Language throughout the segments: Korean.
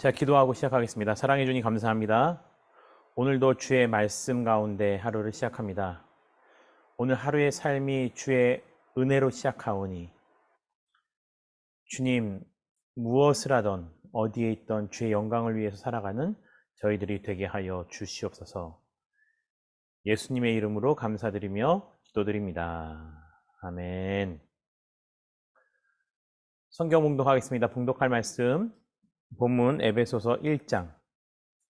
제가 기도하고 시작하겠습니다. 사랑해 주님 감사합니다. 오늘도 주의 말씀 가운데 하루를 시작합니다. 오늘 하루의 삶이 주의 은혜로 시작하오니 주님, 무엇을 하던 어디에 있던 주의 영광을 위해서 살아가는 저희들이 되게 하여 주시옵소서. 예수님의 이름으로 감사드리며 기도드립니다. 아멘. 성경 봉독하겠습니다. 봉독할 말씀 본문 에베소서 1장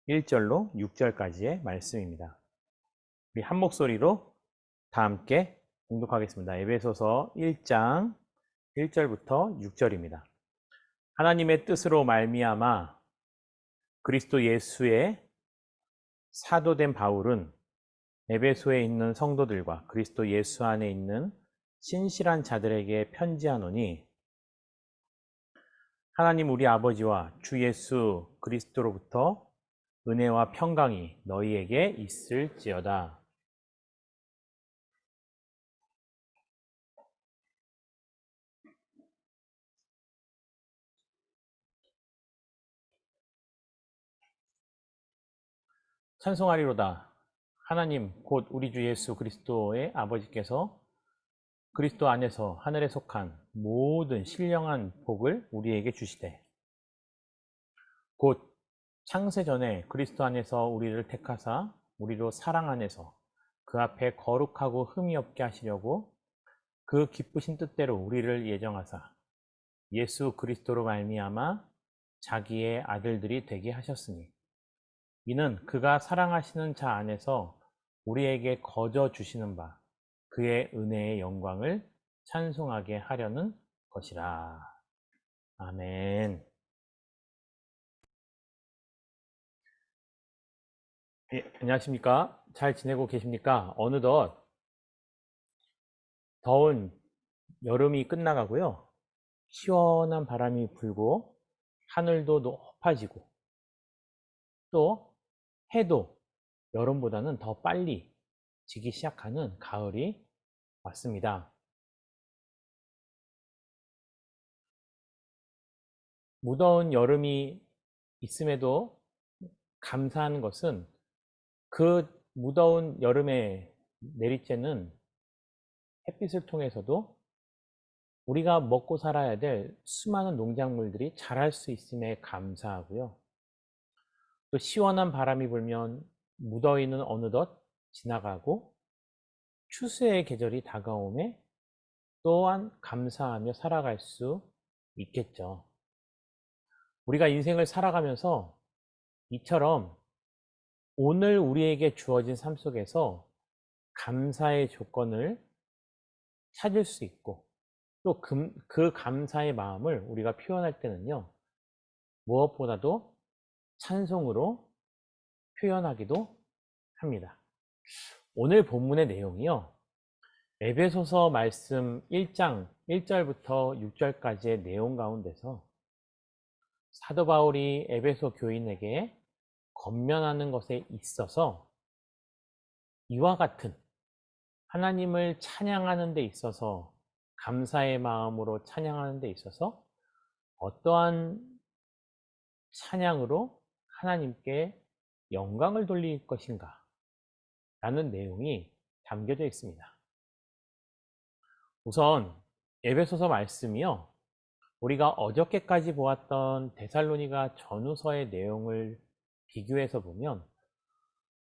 1절로 6절까지의 말씀입니다. 우리 한 목소리로 다 함께 봉독하겠습니다. 에베소서 1장 1절부터 6절입니다. 하나님의 뜻으로 말미암아 그리스도 예수의 사도된 바울은 에베소에 있는 성도들과 그리스도 예수 안에 있는 신실한 자들에게 편지하노니, 하나님 우리 아버지와 주 예수 그리스도로부터 은혜와 평강이 너희에게 있을지어다. 찬송하리로다. 하나님 곧 우리 주 예수 그리스도의 아버지께서 그리스도 안에서 하늘에 속한 모든 신령한 복을 우리에게 주시되, 곧 창세 전에 그리스도 안에서 우리를 택하사 우리로 사랑 안에서 그 앞에 거룩하고 흠이 없게 하시려고 그 기쁘신 뜻대로 우리를 예정하사 예수 그리스도로 말미암아 자기의 아들들이 되게 하셨으니, 이는 그가 사랑하시는 자 안에서 우리에게 거저 주시는 바 그의 은혜의 영광을 찬송하게 하려는 것이라. 아멘. 안녕하십니까? 잘 지내고 계십니까? 어느덧 더운 여름이 끝나가고요. 시원한 바람이 불고 하늘도 높아지고 또 해도 여름보다는 더 빨리 지기 시작하는 가을이 왔습니다. 무더운 여름이 있음에도 감사한 것은 그 무더운 여름의 내리쬐는 햇빛을 통해서도 우리가 먹고 살아야 될 수많은 농작물들이 자랄 수 있음에 감사하고요. 또 시원한 바람이 불면 무더위는 어느덧 지나가고 추수의 계절이 다가오매 또한 감사하며 살아갈 수 있겠죠. 우리가 인생을 살아가면서 이처럼 오늘 우리에게 주어진 삶 속에서 감사의 조건을 찾을 수 있고, 또 그 감사의 마음을 우리가 표현할 때는요, 무엇보다도 찬송으로 표현하기도 합니다. 오늘 본문의 내용이요, 에베소서 말씀 1장 1절부터 6절까지의 내용 가운데서 사도 바울이 에베소 교인에게 권면하는 것에 있어서 이와 같은 하나님을 찬양하는 데 있어서, 감사의 마음으로 찬양하는 데 있어서 어떠한 찬양으로 하나님께 영광을 돌릴 것인가 라는 내용이 담겨져 있습니다. 우선 에베소서 말씀이요, 우리가 어저께까지 보았던 데살로니가 전후서의 내용을 비교해서 보면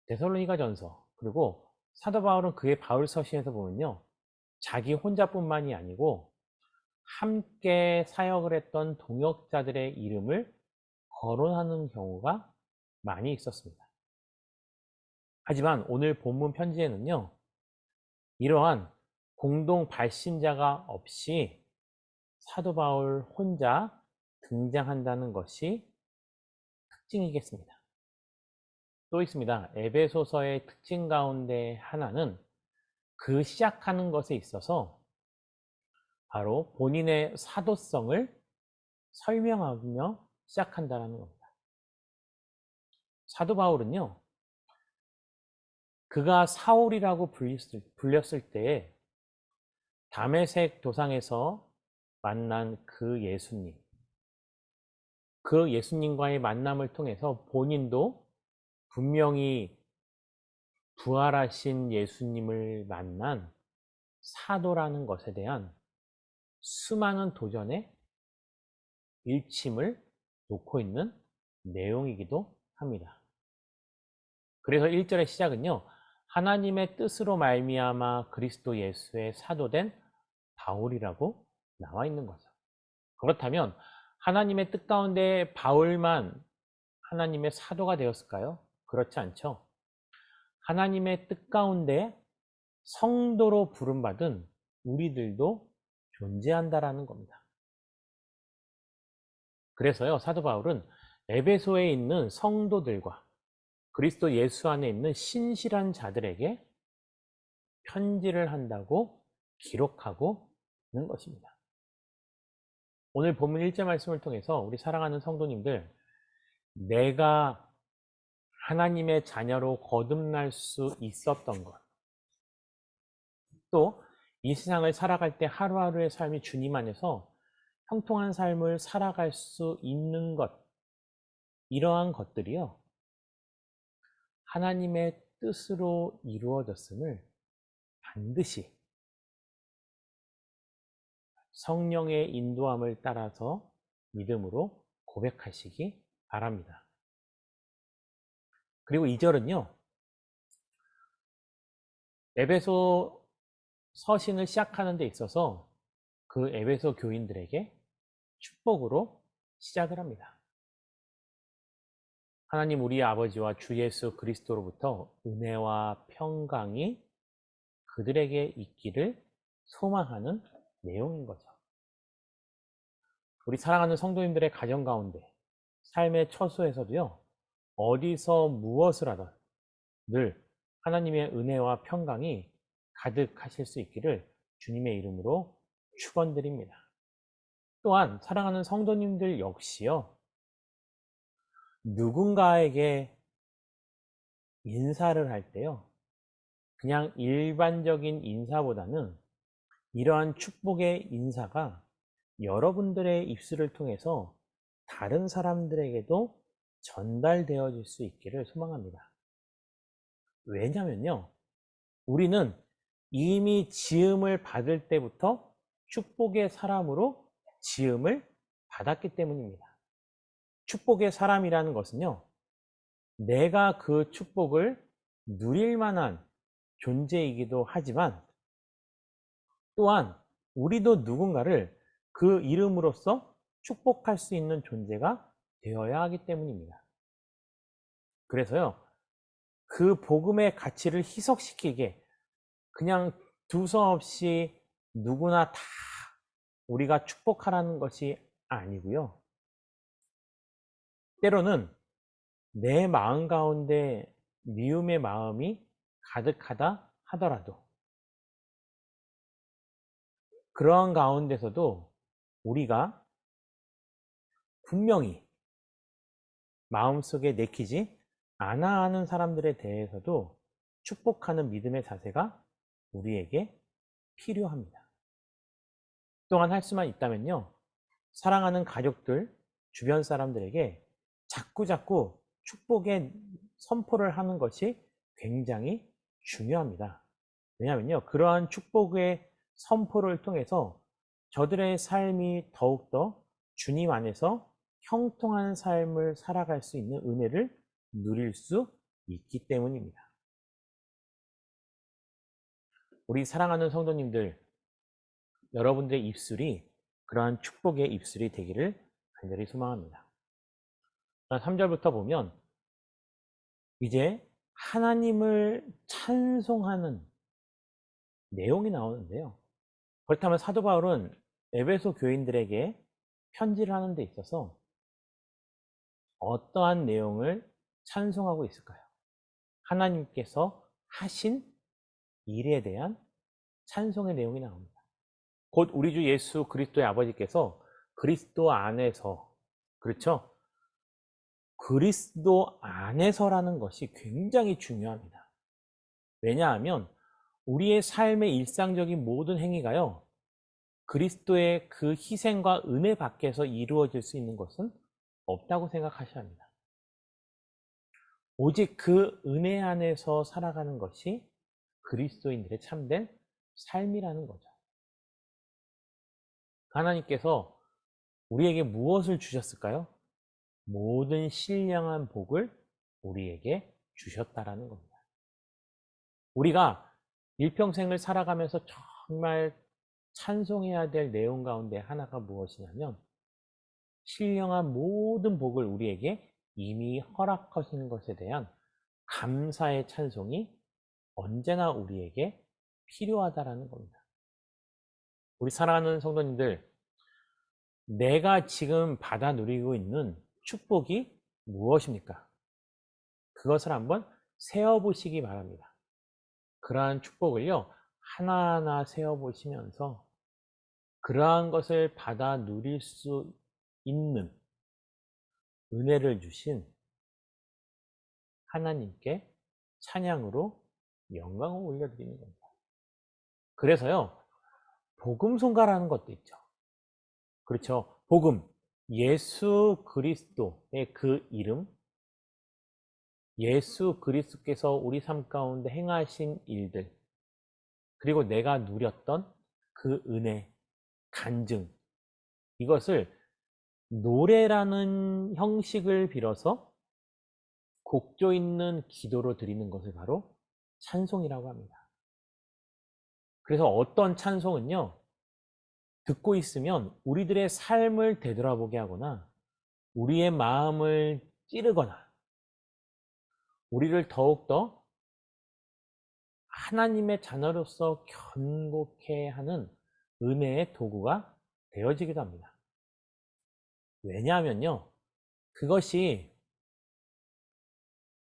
데살로니가 전서 그리고 사도 바울은 그의 바울 서신에서 보면요, 자기 혼자뿐만이 아니고 함께 사역을 했던 동역자들의 이름을 거론하는 경우가 많이 있었습니다. 하지만 오늘 본문 편지에는요, 이러한 공동 발신자가 없이 사도 바울 혼자 등장한다는 것이 특징이겠습니다. 또 있습니다. 에베소서의 특징 가운데 하나는 그 시작하는 것에 있어서 바로 본인의 사도성을 설명하며 시작한다는 겁니다. 사도 바울은요, 그가 사울이라고 불렸을 때에 다메섹 도상에서 만난 그 예수님, 그 예수님과의 만남을 통해서 본인도 분명히 부활하신 예수님을 만난 사도라는 것에 대한 수많은 도전의 일침을 놓고 있는 내용이기도 합니다. 그래서 1절의 시작은요, 하나님의 뜻으로 말미암아 그리스도 예수의 사도된 바울이라고 나와 있는 거죠. 그렇다면 하나님의 뜻 가운데 바울만 하나님의 사도가 되었을까요? 그렇지 않죠. 하나님의 뜻 가운데 성도로 부름받은 우리들도 존재한다라는 겁니다. 그래서요, 사도 바울은 에베소에 있는 성도들과 그리스도 예수 안에 있는 신실한 자들에게 편지를 한다고 기록하고 있는 것입니다. 오늘 본문 1절 말씀을 통해서 우리 사랑하는 성도님들, 내가 하나님의 자녀로 거듭날 수 있었던 것, 또 이 세상을 살아갈 때 하루하루의 삶이 주님 안에서 형통한 삶을 살아갈 수 있는 것, 이러한 것들이요, 하나님의 뜻으로 이루어졌음을 반드시 성령의 인도함을 따라서 믿음으로 고백하시기 바랍니다. 그리고 2절은요, 에베소 서신을 시작하는 데 있어서 그 에베소 교인들에게 축복으로 시작을 합니다. 하나님 우리 아버지와 주 예수 그리스도로부터 은혜와 평강이 그들에게 있기를 소망하는 내용인 거죠. 우리 사랑하는 성도님들의 가정 가운데 삶의 처소에서도요, 어디서 무엇을 하든 늘 하나님의 은혜와 평강이 가득하실 수 있기를 주님의 이름으로 축원드립니다. 또한 사랑하는 성도님들 역시요, 누군가에게 인사를 할 때요, 그냥 일반적인 인사보다는 이러한 축복의 인사가 여러분들의 입술을 통해서 다른 사람들에게도 전달되어질 수 있기를 소망합니다. 왜냐면요, 우리는 이미 지음을 받을 때부터 축복의 사람으로 지음을 받았기 때문입니다. 축복의 사람이라는 것은요, 내가 그 축복을 누릴 만한 존재이기도 하지만 또한 우리도 누군가를 그 이름으로써 축복할 수 있는 존재가 되어야 하기 때문입니다. 그래서요, 그 복음의 가치를 희석시키게 그냥 두서없이 누구나 다 우리가 축복하라는 것이 아니고요, 때로는 내 마음 가운데 미움의 마음이 가득하다 하더라도 그러한 가운데서도 우리가 분명히 마음속에 내키지 않아 하는 사람들에 대해서도 축복하는 믿음의 자세가 우리에게 필요합니다. 또한 할 수만 있다면요, 사랑하는 가족들, 주변 사람들에게 자꾸자꾸 축복의 선포를 하는 것이 굉장히 중요합니다. 왜냐하면요, 그러한 축복의 선포를 통해서 저들의 삶이 더욱더 주님 안에서 형통한 삶을 살아갈 수 있는 은혜를 누릴 수 있기 때문입니다. 우리 사랑하는 성도님들, 여러분들의 입술이 그러한 축복의 입술이 되기를 간절히 소망합니다. 3절부터 보면 이제 하나님을 찬송하는 내용이 나오는데요, 그렇다면 사도 바울은 에베소 교인들에게 편지를 하는 데 있어서 어떠한 내용을 찬송하고 있을까요? 하나님께서 하신 일에 대한 찬송의 내용이 나옵니다. 곧 우리 주 예수 그리스도의 아버지께서 그리스도 안에서, 그렇죠? 그리스도 안에서라는 것이 굉장히 중요합니다. 왜냐하면 우리의 삶의 일상적인 모든 행위가요, 그리스도의 그 희생과 은혜 밖에서 이루어질 수 있는 것은 없다고 생각하셔야 합니다. 오직 그 은혜 안에서 살아가는 것이 그리스도인들의 참된 삶이라는 거죠. 하나님께서 우리에게 무엇을 주셨을까요? 모든 신령한 복을 우리에게 주셨다라는 겁니다. 우리가 일평생을 살아가면서 정말 찬송해야 될 내용 가운데 하나가 무엇이냐면, 신령한 모든 복을 우리에게 이미 허락하신 것에 대한 감사의 찬송이 언제나 우리에게 필요하다라는 겁니다. 우리 사랑하는 성도님들, 내가 지금 받아 누리고 있는 축복이 무엇입니까? 그것을 한번 세어보시기 바랍니다. 그러한 축복을요, 하나하나 세어보시면서 그러한 것을 받아 누릴 수 있는 은혜를 주신 하나님께 찬양으로 영광을 올려드리는 겁니다. 그래서요, 복음송가라는 것도 있죠. 그렇죠. 복음, 예수 그리스도의 그 이름, 예수 그리스도께서 우리 삶 가운데 행하신 일들, 그리고 내가 누렸던 그 은혜, 간증, 이것을 노래라는 형식을 빌어서 곡조 있는 기도로 드리는 것을 바로 찬송이라고 합니다. 그래서 어떤 찬송은요, 듣고 있으면 우리들의 삶을 되돌아보게 하거나 우리의 마음을 찌르거나 우리를 더욱더 하나님의 자녀로서 견고케 하는 은혜의 도구가 되어지기도 합니다. 왜냐하면요, 그것이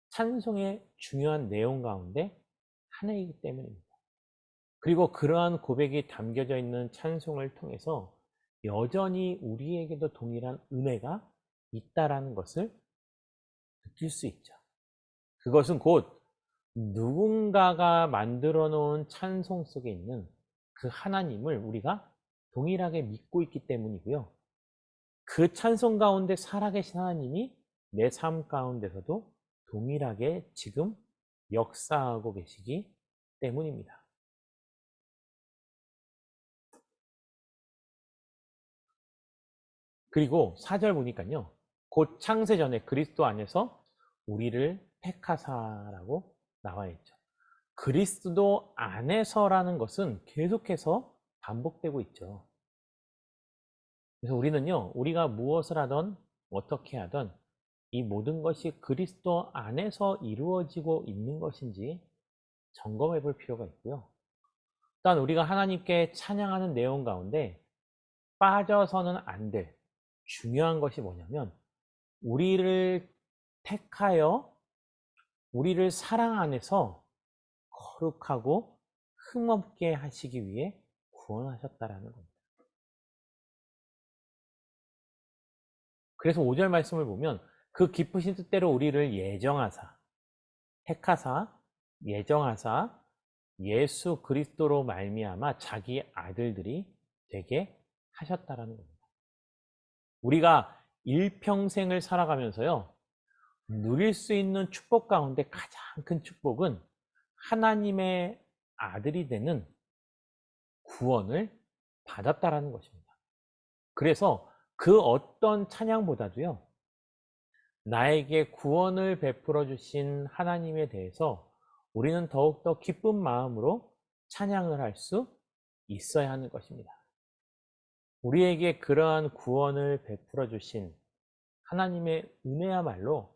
찬송의 중요한 내용 가운데 하나이기 때문입니다. 그리고 그러한 고백이 담겨져 있는 찬송을 통해서 여전히 우리에게도 동일한 은혜가 있다라는 것을 느낄 수 있죠. 그것은 곧 누군가가 만들어 놓은 찬송 속에 있는 그 하나님을 우리가 동일하게 믿고 있기 때문이고요. 그 찬송 가운데 살아계신 하나님이 내 삶 가운데서도 동일하게 지금 역사하고 계시기 때문입니다. 그리고 4절 보니까요, 곧 창세전에 그리스도 안에서 우리를 택하사라고 나와 있죠. 그리스도 안에서라는 것은 계속해서 반복되고 있죠. 그래서 우리는요, 우리가 무엇을 하든 어떻게 하든 이 모든 것이 그리스도 안에서 이루어지고 있는 것인지 점검해 볼 필요가 있고요. 일단 우리가 하나님께 찬양하는 내용 가운데 빠져서는 안 될 중요한 것이 뭐냐면, 우리를 택하여 우리를 사랑 안에서 거룩하고 흠없게 하시기 위해 구원하셨다라는 겁니다. 그래서 5절 말씀을 보면, 그 기쁘신 뜻대로 우리를 예정하사, 택하사, 예정하사 예수 그리스도로 말미암아 자기 아들들이 되게 하셨다라는 겁니다. 우리가 일평생을 살아가면서요, 누릴 수 있는 축복 가운데 가장 큰 축복은 하나님의 아들이 되는 구원을 받았다라는 것입니다. 그래서 그 어떤 찬양보다도요, 나에게 구원을 베풀어 주신 하나님에 대해서 우리는 더욱더 기쁜 마음으로 찬양을 할 수 있어야 하는 것입니다. 우리에게 그러한 구원을 베풀어 주신 하나님의 은혜야말로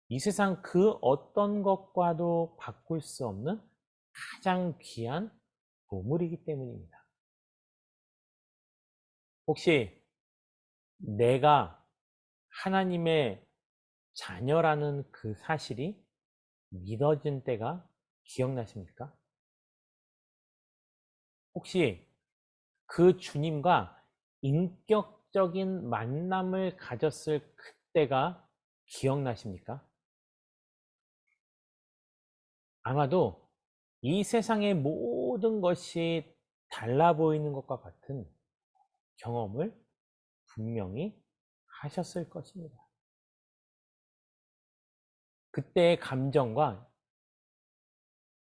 이 세상 그 어떤 것과도 바꿀 수 없는 가장 귀한 보물이기 때문입니다. 혹시 내가 하나님의 자녀라는 그 사실이 믿어진 때가 기억나십니까? 혹시 그 주님과 인격적인 만남을 가졌을 그때가 기억나십니까? 아마도 이 세상의 모든 것이 달라 보이는 것과 같은 경험을 분명히 하셨을 것입니다. 그때의 감정과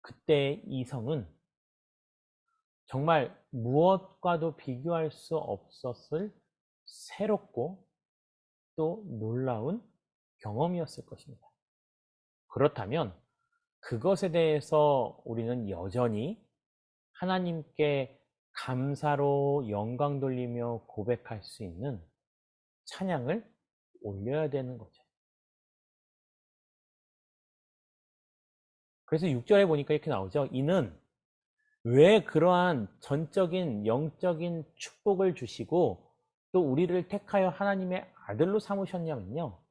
그때의 이성은 정말 무엇과도 비교할 수 없었을 새롭고 또 놀라운 경험이었을 것입니다. 그렇다면 그것에 대해서 우리는 여전히 하나님께 감사로 영광 돌리며 고백할 수 있는 찬양을 올려야 되는 거죠. 그래서 6절에 보니까 이렇게 나오죠. 이는 왜 그러한 전적인 영적인 축복을 주시고 또 우리를 택하여 하나님의 아들로 삼으셨냐면요.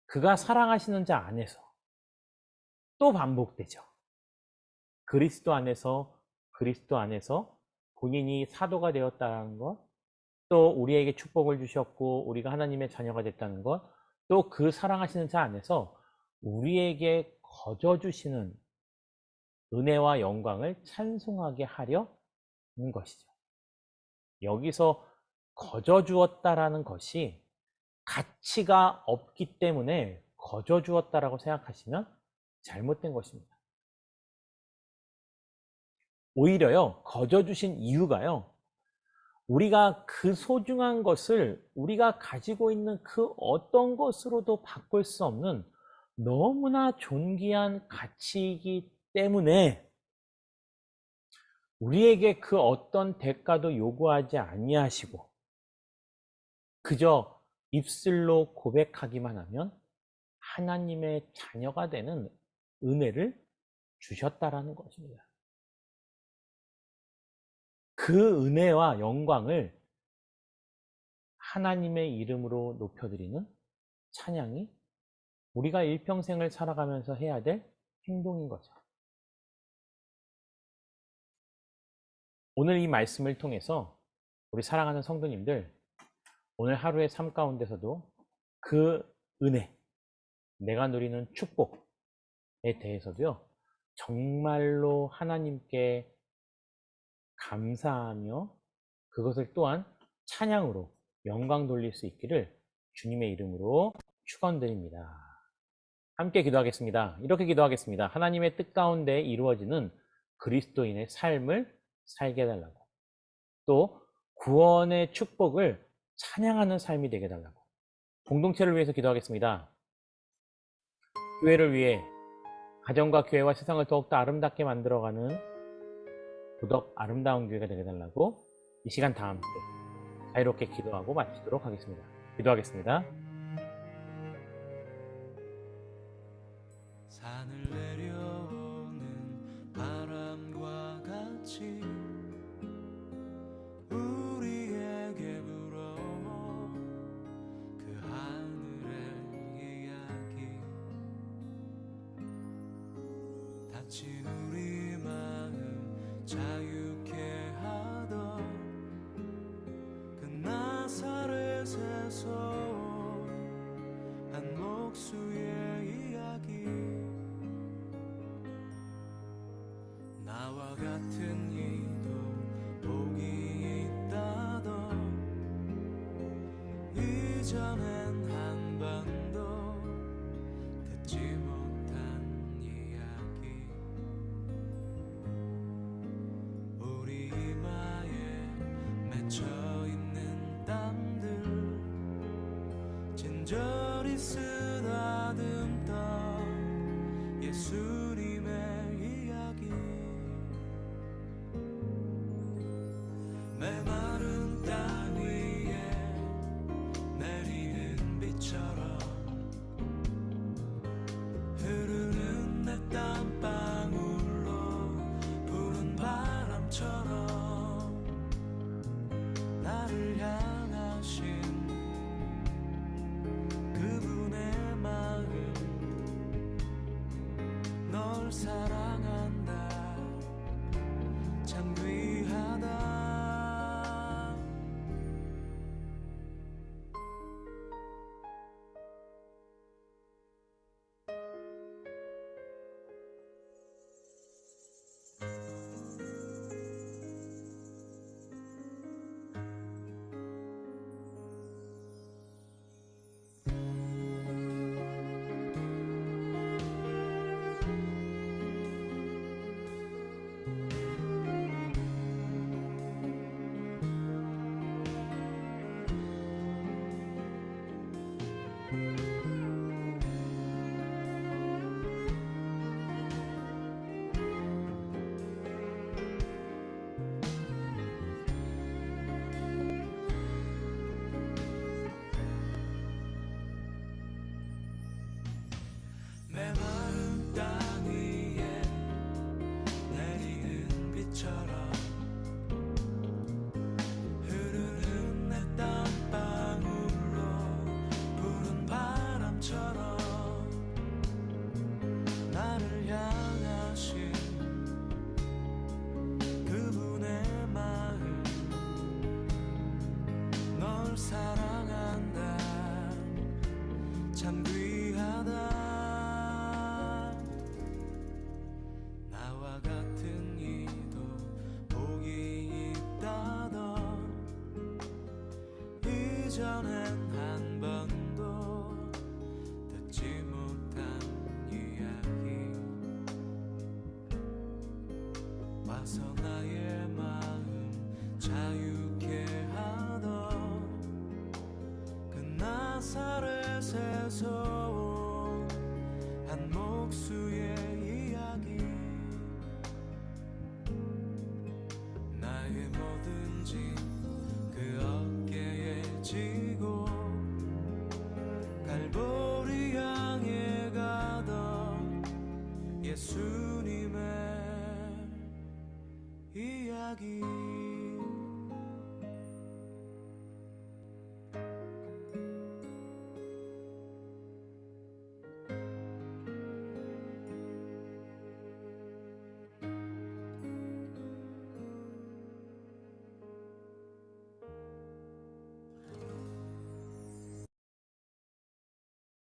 그가 사랑하시는 자 안에서 또 반복되죠. 그리스도 안에서 본인이 사도가 되었다는 것, 또 우리에게 축복을 주셨고 우리가 하나님의 자녀가 됐다는 것, 또 그 사랑하시는 자 안에서 우리에게 거저 주시는 은혜와 영광을 찬송하게 하려는 것이죠. 여기서 거저 주었다라는 것이 가치가 없기 때문에 거저 주었다라고 생각하시면 잘못된 것입니다. 오히려요, 거저 주신 이유가요, 우리가 그 소중한 것을 우리가 가지고 있는 그 어떤 것으로도 바꿀 수 없는 너무나 존귀한 가치이기 때문에 우리에게 그 어떤 대가도 요구하지 아니하시고 그저 입술로 고백하기만 하면 하나님의 자녀가 되는 은혜를 주셨다라는 것입니다. 그 은혜와 영광을 하나님의 이름으로 높여드리는 찬양이 우리가 일평생을 살아가면서 해야 될 행동인 거죠. 오늘 이 말씀을 통해서 우리 사랑하는 성도님들, 오늘 하루의 삶 가운데서도 그 은혜, 내가 누리는 축복에 대해서도요, 정말로 하나님께 감사하며 그것을 또한 찬양으로 영광 돌릴 수 있기를 주님의 이름으로 축원드립니다. 함께 기도하겠습니다. 이렇게 기도하겠습니다. 하나님의 뜻 가운데 이루어지는 그리스도인의 삶을 살게 해달라고, 또 구원의 축복을 찬양하는 삶이 되게 해달라고, 공동체를 위해서 기도하겠습니다. 교회를 위해 가정과 교회와 세상을 더욱더 아름답게 만들어가는 도덕 아름다운 교회가 되게 해달라고 이 시간 다 함께 자유롭게 기도하고 마치도록 하겠습니다. 기도하겠습니다. 산을 내려오는 바람과 같이 우리에게 불어온 그 하늘의 이야기, 다친 우리 마음 자유케 하던 그 나사렛에서 한 목수의 이야기, 나와 같은 이도 복이 있다던 이전엔 한 번도 듣지 못한 이야기, 우리 이마에 맺혀있는 땀들 진저리 쓰다듬던 예수님의 이야기, 메마른 땅 위에 내리는 비처럼 흐르는 내 땀방울로 부는 바람처럼 나를 향하신 그분의 마음, 너 와서 나의 마음 자유케 하던 그 나사렛에서 온 한 목수의 이야기. 나의 모든 짐 그 어깨에 지고 갈보리 향해 가던 예수님의 이야기.